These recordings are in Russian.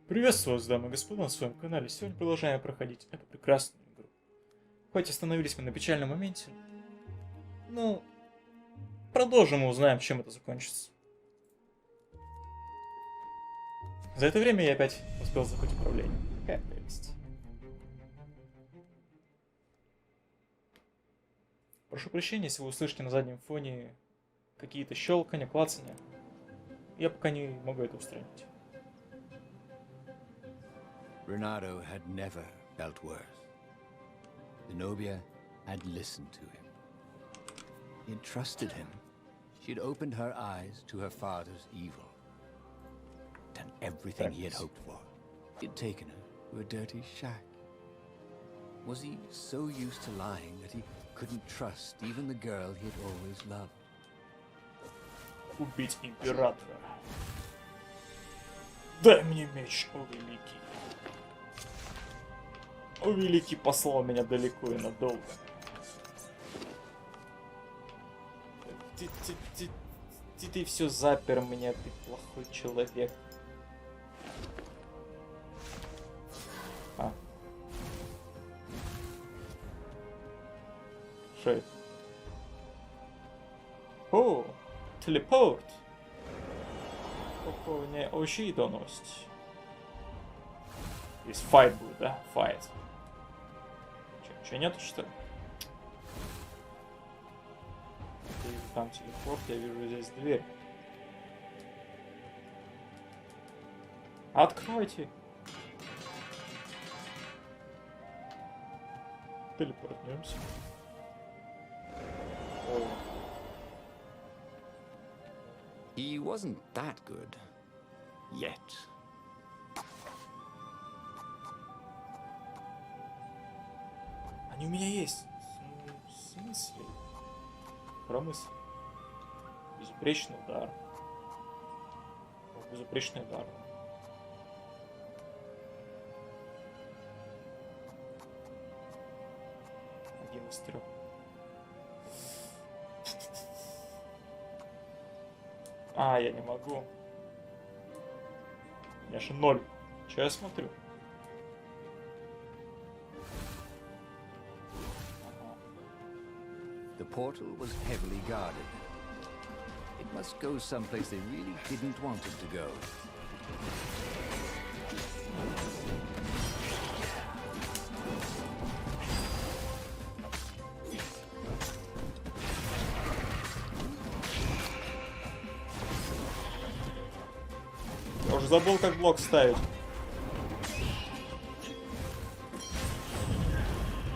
Приветствую вас, дамы и господа, на своем канале. Сегодня продолжаем проходить эту прекрасную игру. Хоть остановились мы на печальном моменте, ну, продолжим и узнаем, чем это закончится. За это время я опять успел захватить управление. Какая прелесть. Прошу прощения, если вы услышите на заднем фоне какие-то щелканья, клацания. Я пока не могу это устранить. Renato had never felt worse. Zenobia had listened to him. He had trusted him. She had opened her eyes to her father's evil. Done everything he had hoped for. He had taken her to a dirty shack. Was he so used to lying that he couldn't trust even the girl he had always loved? Убить императора. Дай мне меч, о великий. О, великий послал меня далеко и надолго. Ты все запер меня, ты плохой человек. А. Что это? О, телепорт. Пополняй очи доносить. Здесь файт будет, да? Файт. Че нету, что ли? Я вижу там телепорт, я вижу здесь дверь. Откройте! Телепортнемся. О. He wasn't that good. Yet. Они у меня есть. В смысле? Промысл. Безупречный удар. Безупречный удар. Один из трех. А, я не могу. У меня же 0. Че я смотрю? The portal was heavily guarded. It must go someplace they really didn't want it to go. Я уже забыл, как блок ставить.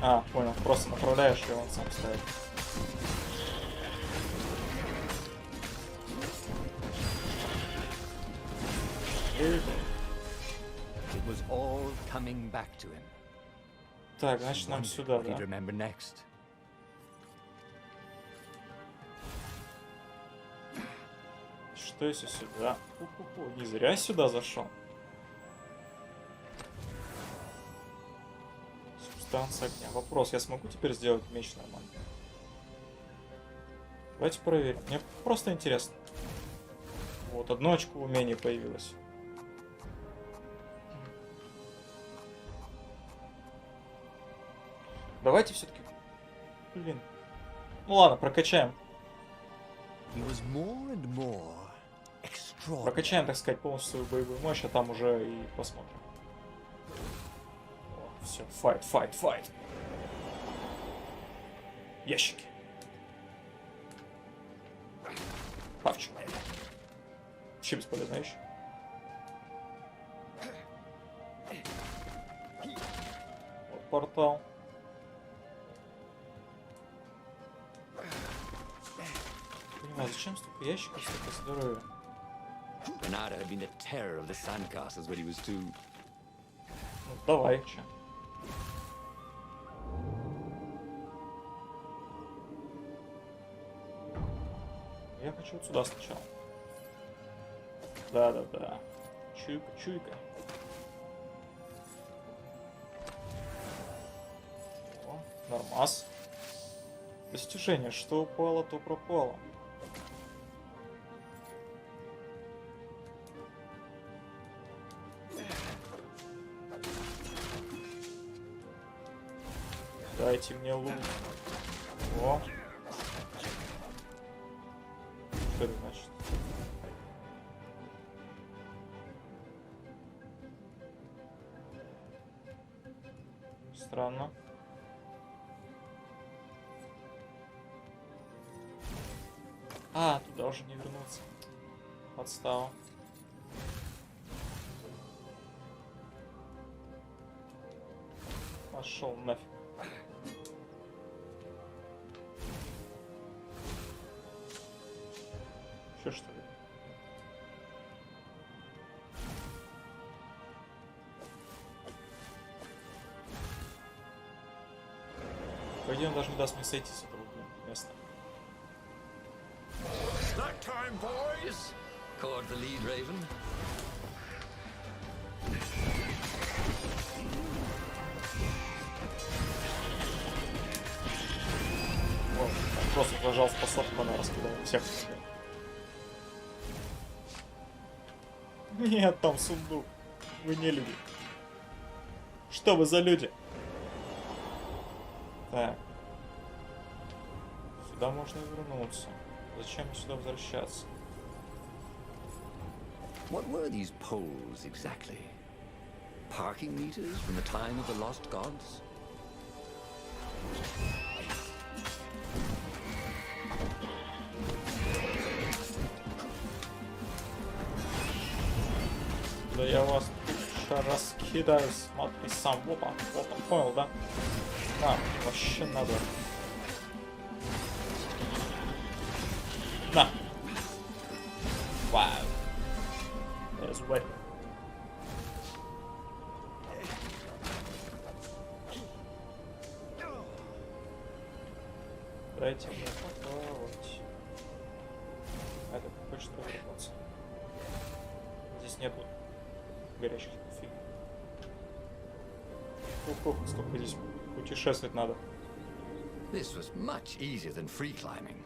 А, понял. Просто направляешь, и он сам ставит. It was all coming back to him. Так, значит нам сюда, да? Remember next. Что если сюда? Ху-ху-ху, не зря сюда зашел. Субстанция огня. Вопрос, я смогу теперь сделать меч нормально? Давайте проверим. Мне просто интересно. Вот, одно очко умения появилось. Давайте все-таки... Блин. Ну ладно, прокачаем. Прокачаем, так сказать, полностью свою боевую мощь, а там уже и посмотрим. О, все, файт, файт, файт. Ящики. Павчик. Вообще бесполезная вещь. Вот портал. Понимаю, зачем столько ящиков, столько здоровья? Renato had been the terror of the sandcastles when he was 2. Ну, давай, че. Я хочу вот сюда сначала. Да-да-да. Чуйка, чуйка. О, нормас. Достижение. Что упало, то пропало. Дайте мне лут. О. Что это значит? Странно. А, туда уже не вернуться. Подстава. Пошел нафиг. Че что ли? По идее, он даже не даст мне сойти с этого места. That time, boys. Caught the lead, Raven. Вот, просто прожал способку, она раскидала всех. Нет, там сундук. Вы не люди. Что вы за люди? Так. Сюда можно вернуться. Зачем сюда возвращаться? What were these poles exactly? Parking meters from the time of the lost gods? Да я вас сейчас раскидаю, смотри сам. Опа, опа, понял, да? Да, вообще надо. На! Вау! Разварь. Дайте мне попробовать. Это хочет вернуться. Здесь нету горящих фиг. Ух, сколько здесь путешествовать надо. This was much easier than free climbing.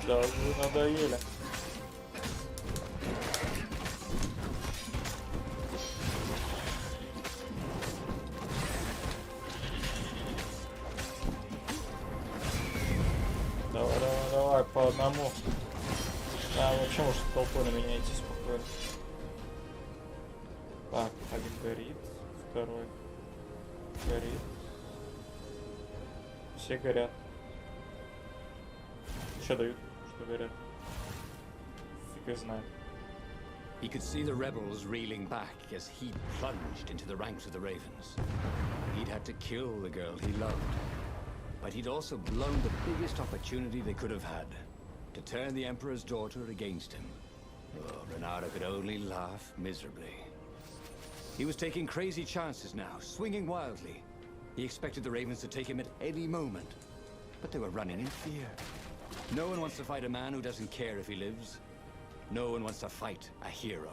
Да, вы надоели. Давай, по одному. Да, вообще, может, толпой на меня идти спокойно. Так, один горит, второй горит. Все горят. Что дают, что горят? Фиг его знает. He could see the rebels reeling back as he plunged into the ranks of the Ravens. He'd had to kill the girl he loved, but he'd also blown the biggest opportunity they could have had, to turn the Emperor's daughter against him. Oh, Renato could only laugh miserably. He was taking crazy chances now, swinging wildly. He expected the Ravens to take him at any moment, but they were running in fear. No one wants to fight a man who doesn't care if he lives. No one wants to fight a hero.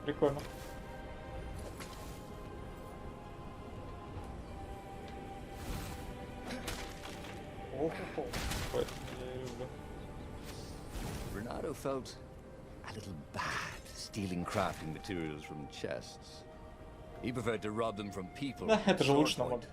Прикольно. О-хо-хо. Renato felt a little bad stealing crafting materials from chests. He preferred to rob them from people. Да, это же лучше намного.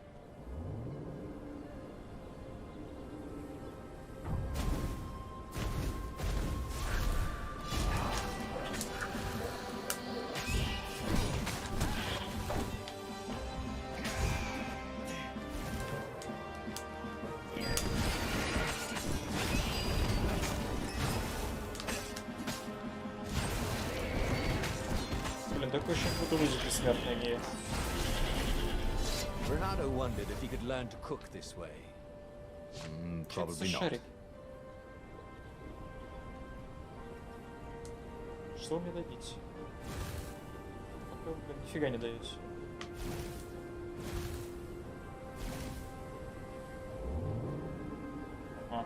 Блин, такой ощущение, будто выйдет бессмертная гея. Renato wondered if he could learn to cook this way. Probably not. Шарик. Что вы мне дадите? Пока вы нифига не даете. А.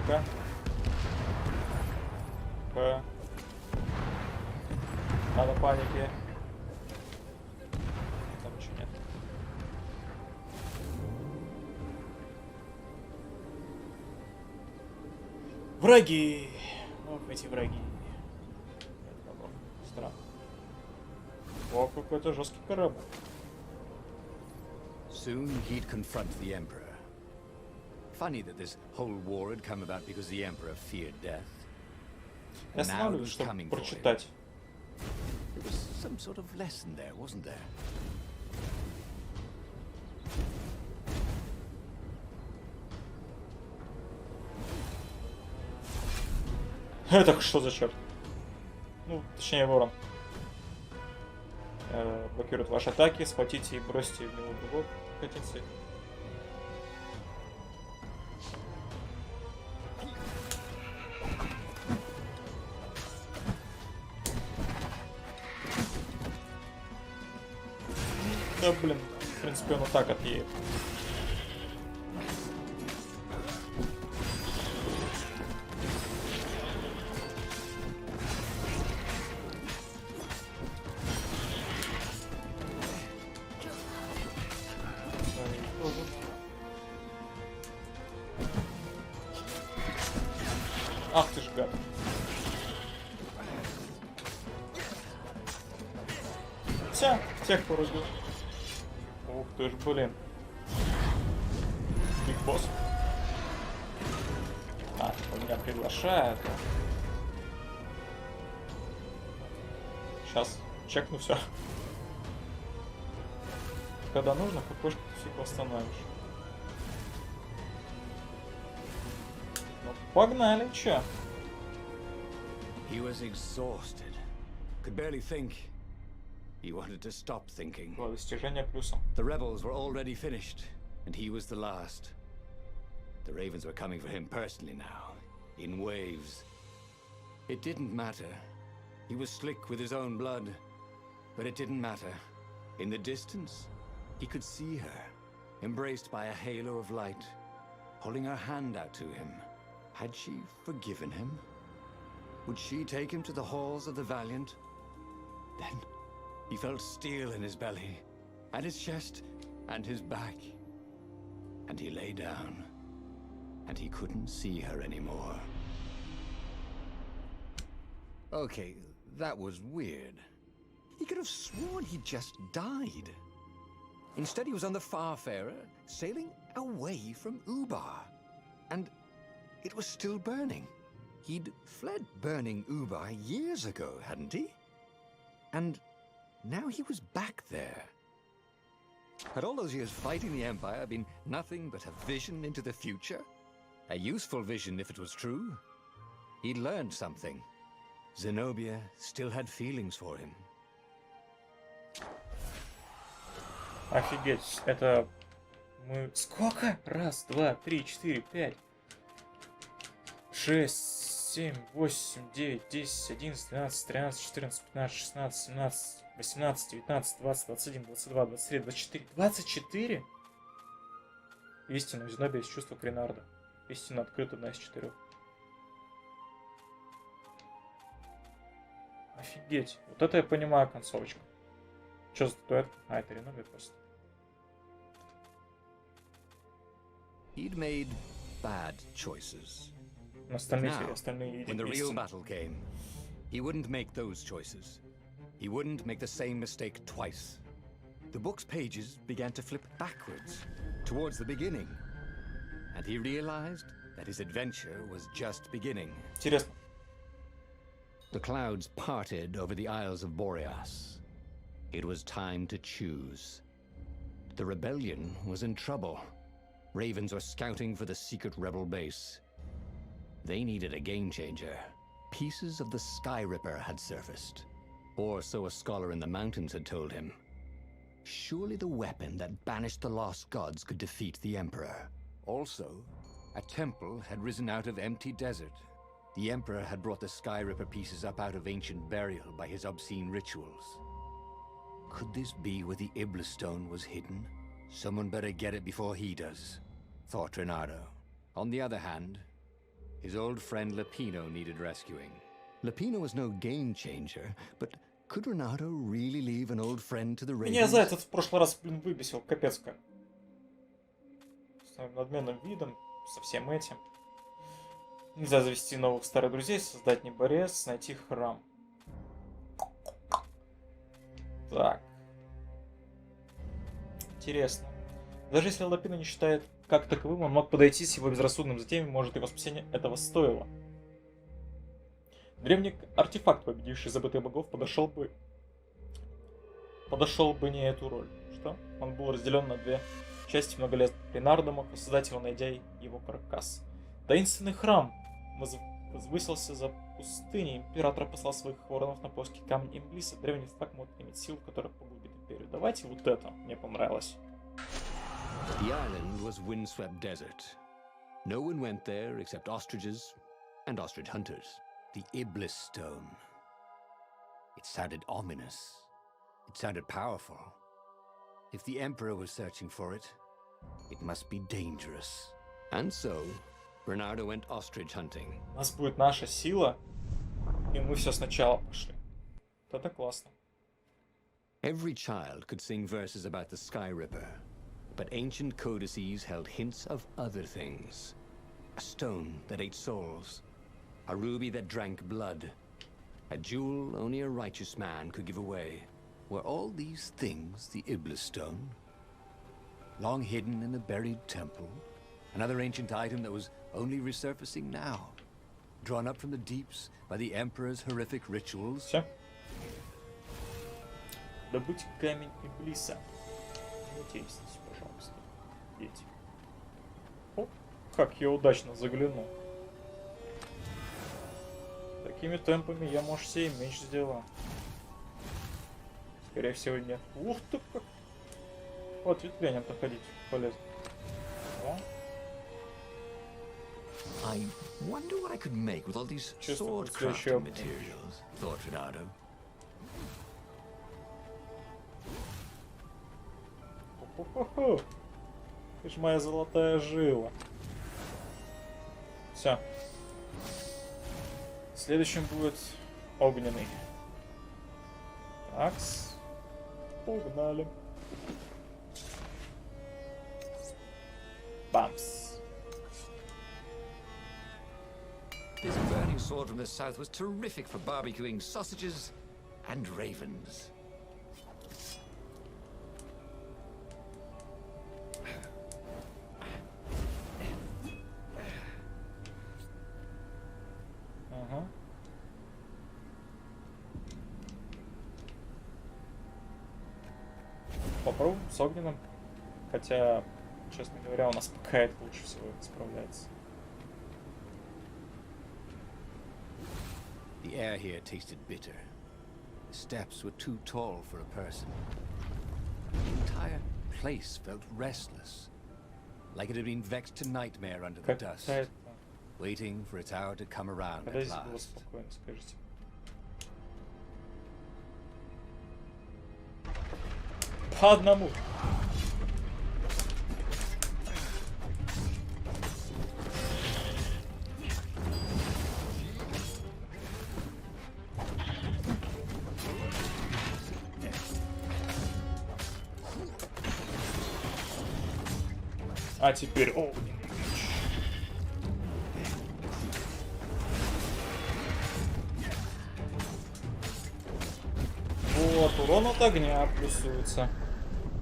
Да. Надо паники. Враги! Ох, эти враги. Странно. О, какой-то жесткий корабль. Soon he'd confront the Emperor. Funny that this whole war had come about because the Emperor feared death. Я останавливаюсь, чтобы прочитать. There was some sort of lesson there, wasn't there? Это что за черт? Ну, точнее, ворон. Блокирует ваши атаки, схватите и бросьте в него другого хотите. Да, блин, в принципе, он вот так отъедет. Ах ты ж гад. Вся, всех порубил. Ух ты ж, блин. Биг босс. А, он меня приглашает. Сейчас чекну все. Когда нужно, хпшку фиг восстановишь. Ну, погнали, чё? He was exhausted. Could barely think. He wanted to stop thinking. Было достижение плюсом. The rebels were already finished, and he was the last. The ravens were coming for him personally now, in waves. It didn't matter. He was slick with his own blood, but it didn't matter. In the distance, he could see her, embraced by a halo of light, holding her hand out to him. Had she forgiven him? Would she take him to the halls of the valiant? Then he felt steel in his belly, and his chest, and his back. And he lay down, and he couldn't see her anymore. Okay, that was weird. He could have sworn he just died. Instead, he was on the Farfarer, sailing away from Ubar. And it was still burning. He'd fled burning Ubar years ago, hadn't he? And now he was back there. Had all those years fighting the Empire been nothing but a vision into the future? A useful vision if it was true. He'd learned something. Zenobia still had feelings for him. Офигеть, это мы... Сколько? Раз, два, три, четыре, пять, 6, 7, 8, 9, 10, 11, 12, 13, 14, 15, 16, 17, 18, 19, 20, 21, 22, 23, 24. 24? Истина, в Зенобе есть чувство Кринарда. Истина открыта, одна из 4. Офигеть. Вот это я понимаю концовочку. Что за статуэтка? А, это Зенобе просто. He'd made bad choices. Остальные, Now, остальные when the real истины. battle came, he wouldn't make those choices. He wouldn't make the same mistake twice. The book's pages began to flip backwards, towards the beginning. And he realized that his adventure was just beginning. Интересно. The clouds parted over the Isles of Boreas. It was time to choose. The rebellion was in trouble. Ravens were scouting for the secret rebel base. They needed a game changer. Pieces of the Sky Ripper had surfaced. Or so a scholar in the mountains had told him. Surely the weapon that banished the lost gods could defeat the Emperor. Also, a temple had risen out of empty desert. The Emperor had brought the Sky Ripper pieces up out of ancient burial by his obscene rituals. Could this be where the Iblis stone was hidden? Someone better get it before he does, thought Renato. On the other hand, his old friend Lapino needed rescuing. Lapino was no game changer, but could Renato really leave an old friend to the Ravens? Меня за этот в прошлый раз, блин, выбесил, капец как. С своим надменным видом, со всем этим. Нельзя завести новых старых друзей, создать неборез, найти храм. Так. Интересно. Даже если Лапина не считает как таковым, он мог подойти с его безрассудным затеями, может, его спасение этого стоило. Древний артефакт, победивший забытых богов, подошел бы не эту роль. Что? Он был разделен на две части много лет. Ренардо мог воссоздать его, найдя его каркас. Таинственный храм возвысился за пустыней. Император послал своих воронов на поиски камня Имблиса. Древний артефакт может иметь силу, которая погубит империю. Давайте вот это. Мне понравилось. The island was windswept desert. No one went there except ostriches and ostrich hunters. The Iblis Stone. It sounded ominous. It sounded powerful. If the Emperor was searching for it, it must be dangerous. And so, Bernardo went ostrich hunting. У нас будет наша сила, и мы все сначала пошли. Это классно. Every child could sing verses about the Sky Ripper, but ancient codices held hints of other things. A stone that ate souls, a ruby that drank blood, a jewel only a righteous man could give away. Were all these things the Iblis Stone? Long hidden in a buried temple? Another ancient item that was only resurfacing now? Drawn up from the deeps by the Emperor's horrific rituals? Все. Добыть камень Иблиса. Интереснись, пожалуйста, дети. О, как я удачно заглянул. Такими темпами я, может, себе и меч сделаю. Скорее всего, нет. Ух ты, как! По ответвлениям проходить полезно. О. I wonder what I could make with all these sword crafting materials, thought Bernardo. Хо-хо-хо. Ты ж моя золотая жила. Все. Следующим будет огненный. Такс. Погнали. Бамс. This burning sword from the south was terrific for barbecuing sausages and ravens. Ага. Попробуем с огненным. Хотя, честно говоря, у нас пока это лучше всего справляется. The air here tasted bitter. The steps were too tall for a person. The entire place felt restless, like it had been vexed to nightmare under the dust, waiting for its hour to come around Когда at здесь было last. спокойно, скажите. По одному. А теперь огненный меч. Вот, урон от огня плюсуется.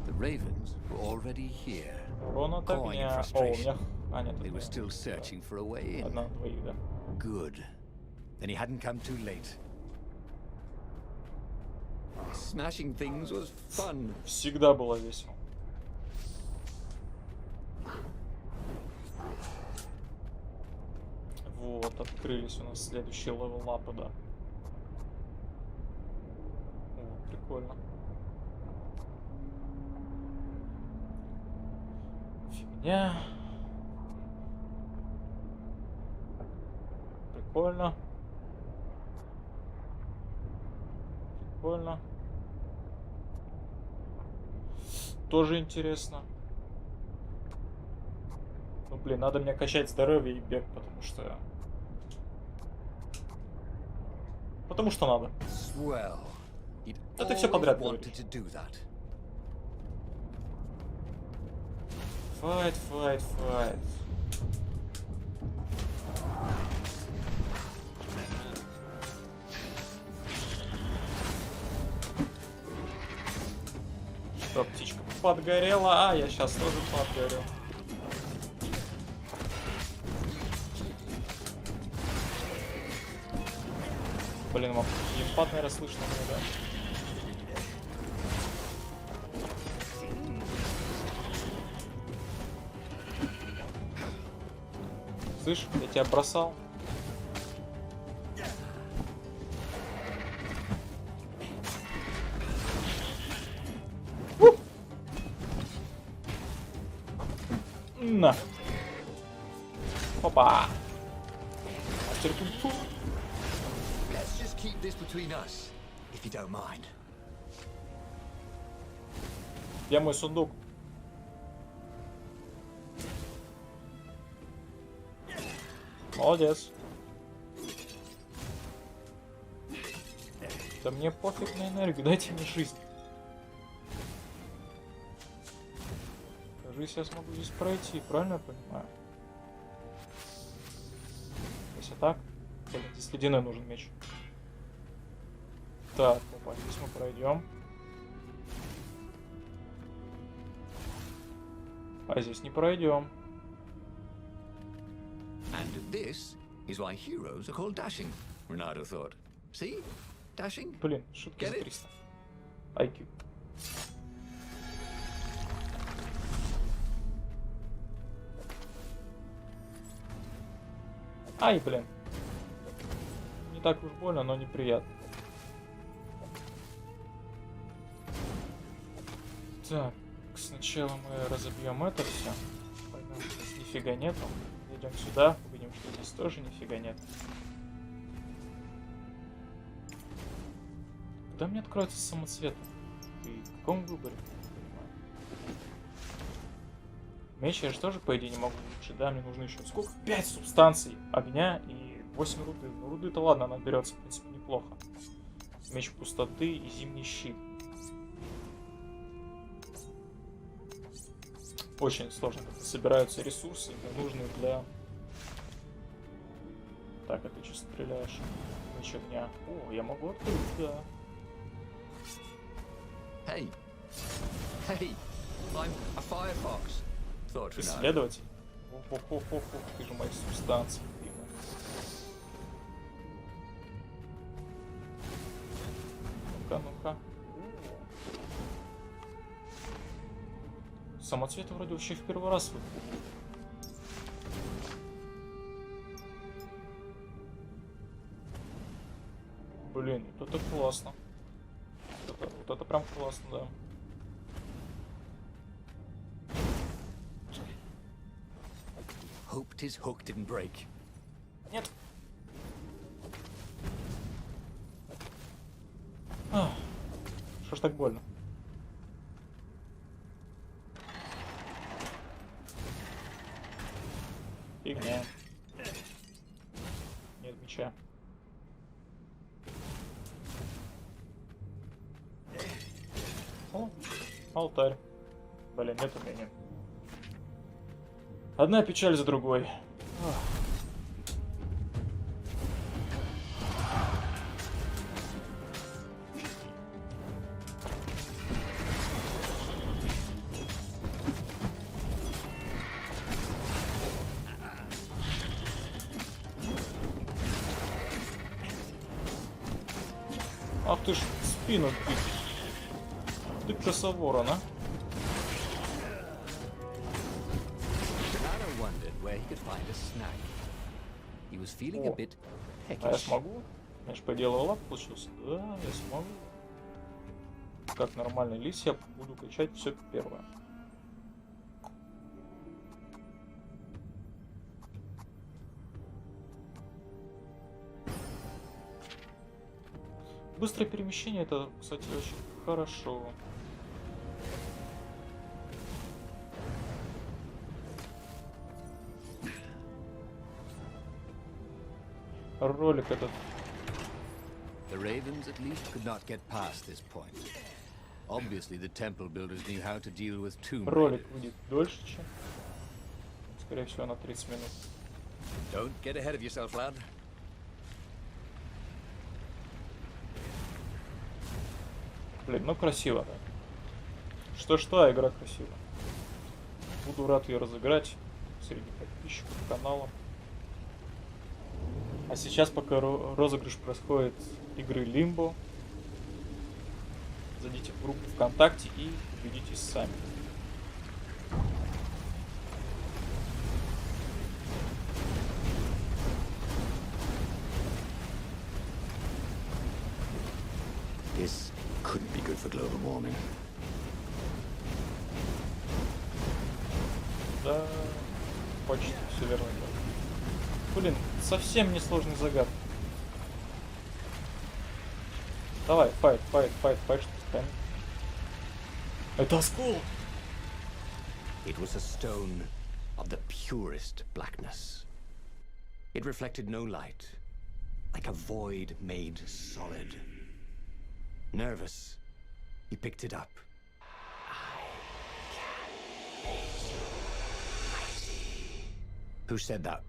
The ravens were already here. Урон от Clawing in огня. О, у frustration. меня... А, нет, They were это... still searching for a way in. Одна на двоих, да. Good. Then he hadn't come too late. Smashing things was fun. Всегда было весело. Вот, открылись у нас следующие левел-апы, да. О, прикольно. Фигня. Прикольно. Прикольно. Тоже интересно. Ну, блин, надо мне качать здоровье и бег, потому что... Потому что надо. Это все подряд говоришь. Файт, файт, файт. подгорела. А, я сейчас тоже подгорю. Блин, вам геймпад, наверное, слышно мне, да? Слышь, я тебя бросал. На. Опа. Мастер кунг-фу. Let's just keep this between us, if you don't mind. Где мой сундук? Молодец. Да мне пофиг на энергию, дайте мне жизнь. Кажется, я смогу здесь пройти, правильно я понимаю? Если так, блин, здесь ледяной нужен меч. Так, опа, здесь мы пройдем. А здесь не пройдем. And this is why heroes are called dashing, Renato thought. See? Dashing? Блин, шутки за 300. IQ. Ай, блин. Не так уж больно, но неприятно. Так, сначала мы разобьем это все. Поймем, что здесь нифига нету. Идем сюда, увидим, что здесь тоже нифига нет. Когда мне откроется самоцвет? И в каком выборе? Не понимаю. Меч я же тоже, по идее, не могу лучше. Да, мне нужно еще сколько? 5 субстанций огня и 8 руды. Ну, руды-то ладно, она берется, в принципе, неплохо. Меч пустоты и зимний щит. Очень сложно как-то собираются ресурсы, нужные для... Так, а ты что стреляешь? Меч огня. О, я могу открыть, да. Hey. Hey. I'm a firefox. Thought Renato. Исследователь? Ох, ты же мои субстанции. Ну-ка, ну-ка. Самоцветы вроде вообще в первый раз выпал. Блин, вот это классно. Вот это прям классно, да. Hoped his hook didn't break. Нет. Ах, что ж так больно? Фигня. Нет меча. О, алтарь. Блин, нет умения. Одна печаль за другой. Ах ты ж спину ты косоворон, а? О, а я смогу? Я ж по делу лап получился. Да, я смогу. Как нормальный лис я буду качать все первое. Быстрое перемещение, это, кстати, очень хорошо. Ролик этот. The ravens at least could not get past this point. Obviously, the temple builders knew how to deal with tomb raiders. Ролик будет дольше, чем, скорее всего, на 30 минут. Don't get ahead of yourself, lad. Блин, ну красиво, да. Что-что, а игра красивая. Буду рад ее разыграть среди подписчиков канала. А сейчас, пока розыгрыш происходит игры Limbo, зайдите в группу ВКонтакте и убедитесь сами. This couldn't be good for global warming. Да, почти все верно. Блин, совсем несложный загадка. Давай, файт, что станет. Это осколок! It was a stone of the purest blackness. It reflected no light, like a void made solid. Nervous, he picked it up. Who said that?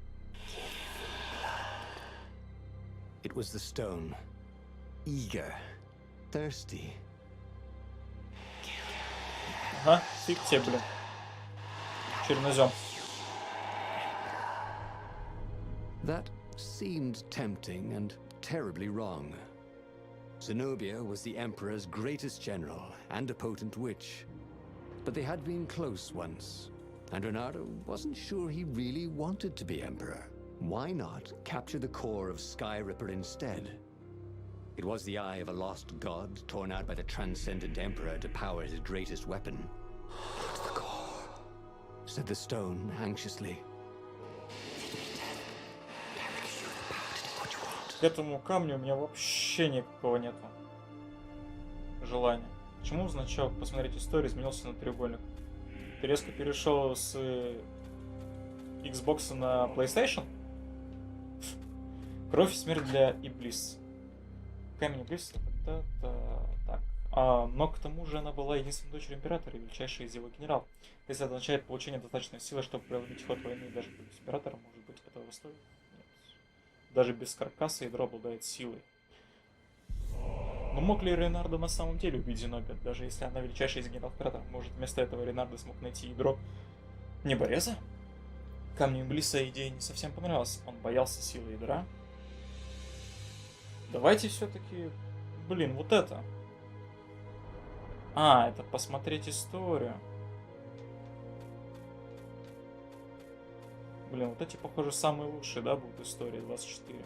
It was the stone. Eager, thirsty. Ага, фиг тебе, блин. Чернозем. That seemed tempting and terribly wrong. Zenobia was the Emperor's greatest general and a potent witch. But they had been close once, and Renato wasn't sure he really wanted to be Emperor. Why not capture the core of Sky Ripper instead? It was the eye of a lost god torn out by the transcendent Emperor to power his greatest weapon. "It's the core," said the stone anxiously. К этому камню у меня вообще никакого нету желания. Почему значок посмотреть историю изменился на треугольник? Ты резко перешел с Xbox на PlayStation? Кровь и смерть для Иблис. Камень Иблис. Так. Но к тому же она была единственной дочерью императора и величайшей из его генералов. Если это означает получение достаточной силы, чтобы проломить ход войны даже без императора, может быть, этого стоит? Нет. Даже без каркаса ядро обладает силой. Но мог ли Рейнардо на самом деле убить Зенобия? Даже если она величайшая из генералов императора, может, вместо этого Рейнардо смог найти ядро небореза? Камню Иблиса идея не совсем понравилась. Он боялся силы ядра. Давайте все-таки... Блин, вот это. Это посмотреть историю. Блин, вот эти, похоже, самые лучшие, да, будут истории 24.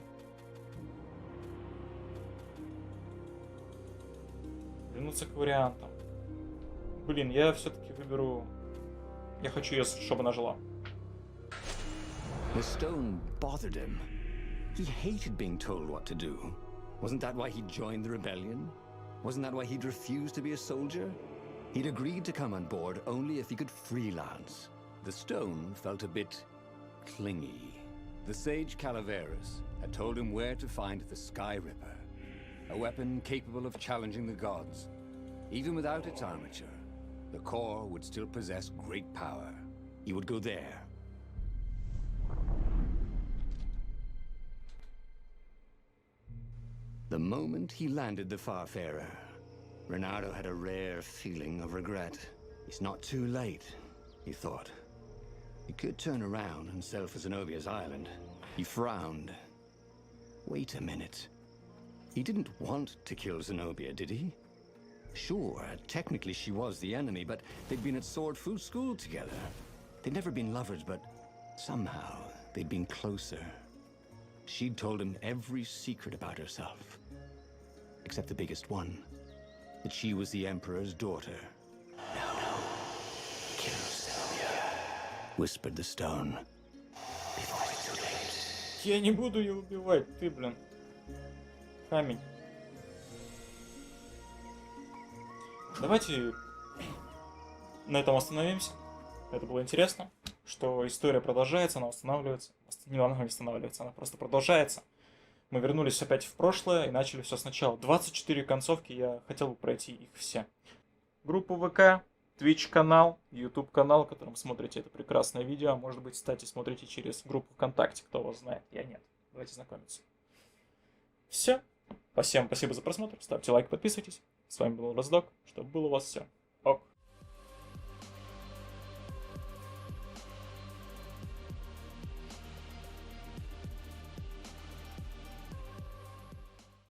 Вернуться к вариантам. Блин, я все-таки выберу... Я хочу ее, чтобы она жила. The stone bothered him. He hated being told what to do. Wasn't that why he joined the rebellion? Wasn't that why he'd refused to be a soldier? He'd agreed to come on board only if he could freelance. The stone felt a bit clingy. The sage Calaveras had told him where to find the Sky Ripper, a weapon capable of challenging the gods. Even without its armature, the core would still possess great power. He would go there. The moment he landed the Farfarer, Renato had a rare feeling of regret. It's not too late, he thought. He could turn around and sail for Zenobia's island. He frowned. Wait a minute. He didn't want to kill Zenobia, did he? Sure, technically she was the enemy, but they'd been at Sword Fu school together. They'd never been lovers, but somehow they'd been closer. She'd told him every secret about herself. Except the biggest one. That she was the Emperor's daughter. No. Kill Zenobia, whispered the stone. Before it's too late. Я не буду ее убивать, ты, блин. Камень. Давайте на этом остановимся. Это было интересно, что история продолжается, она останавливается. Она не останавливается, она просто продолжается. Мы вернулись опять в прошлое и начали все сначала. 24 концовки, я хотел бы пройти их все. Группа ВК, Twitch канал, YouTube канал, которым смотрите это прекрасное видео. А может быть, кстати, смотрите через группу ВКонтакте, кто вас знает, я нет. Давайте знакомиться. Все. Всем спасибо за просмотр. Ставьте лайк, подписывайтесь. С вами был Раздок. Чтобы было у вас все.